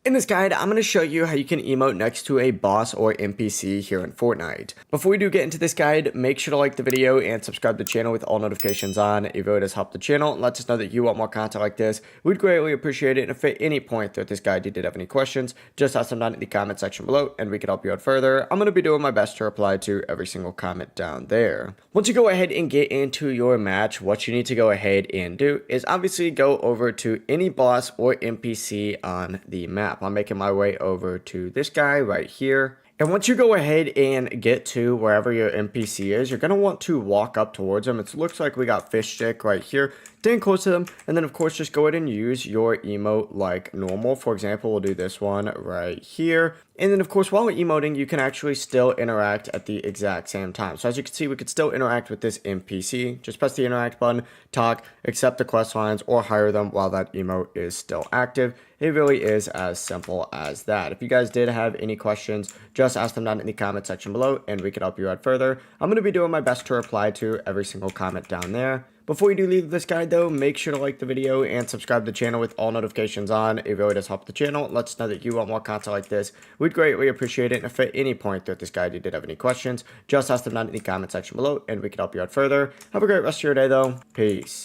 In this guide, I'm going to show you how you can emote next to a boss or NPC here in Fortnite. Before we do get into this guide, make sure to like the video and subscribe to the channel with all notifications on. It really does help the channel and lets us know that you want more content like this. We'd greatly appreciate it, and if at any point throughout this guide you did have any questions, just ask them down in the comment section below and we can help you out further. I'm going to be doing my best to reply to every single comment down there. Once you go ahead and get into your match, what you need to go ahead and do is obviously go over to any boss or NPC on the map. I'm making my way over to this guy right here. And once you go ahead and get to wherever your NPC is, you're going to want to walk up towards them. It looks like we got fish stick right here. Stand close to them. And then, of course, just go ahead and use your emote like normal. For example, we'll do this one right here. And then, of course, while we're emoting, you can actually still interact at the exact same time. So as you can see, we could still interact with this NPC. Just press the interact button, talk, accept the quest lines, or hire them while that emote is still active. It really is as simple as that. If you guys did have any questions, just ask them down in the comment section below and we can help you out further. I'm going to be doing my best to reply to every single comment down there. Before you do leave this guide though, make sure to like the video and subscribe to the channel with all notifications on. It really does help the channel. It lets us know that you want more content like this. We'd greatly appreciate it. And if at any point throughout this guide you did have any questions, just ask them down in the comment section below and we can help you out further. Have a great rest of your day though. Peace.